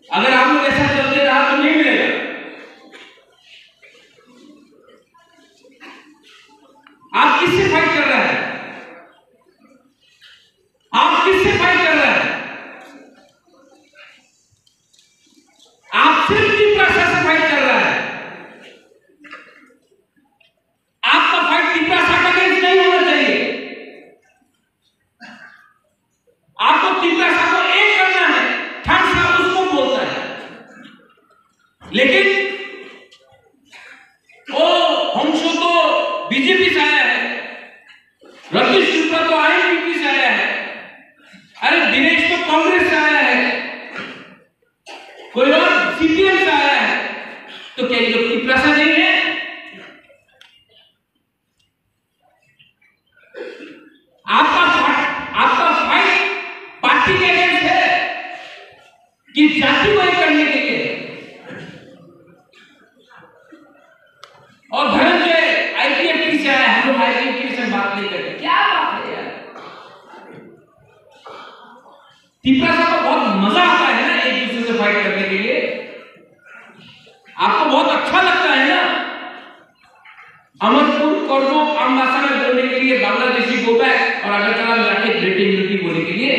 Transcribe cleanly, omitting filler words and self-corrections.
अगर आप लोग ऐसा चलते रहा तो नहीं मिलेगा। आप किससे फाइट कर रहे हैं? आप किससे फाइट कर रहे हैं? आप सिर्फ तिपरासा से फाइट कर रहे हैं। आपका फाइट तिपरासा का अगेंस्ट नहीं होना चाहिए। आपको तिपरासा को एक करना है, थर्ड साहब उसको बोलता है। लेकिन वो हमशो तो बीजेपी से आया है, रतीश शुक्ला तो आईएनपी से आया है, अरे दिनेश तो कांग्रेस से आया है, कोई और सीपीएम से आया है, तो क्या ये लोग तिपरासा नहीं है? आपका फाइट पार्टी के अगेंस्ट है कि जाति को एक करने के लिए? और धनंजय आईपीएफ से आया, हम लोग आईपीएफ से बात नहीं करते, क्या बात है यार? तिपरासा को बहुत मजा आता है ना एक दूसरे से फाइट करने के लिए, आपको बहुत अच्छा लगता है ना अमरपुर कोरबो अम्बासा में बोलने के लिए, बांग्लादेशी गोपैक और अगरतला में जाके ग्रेट यूनिटी बोलने के लिए।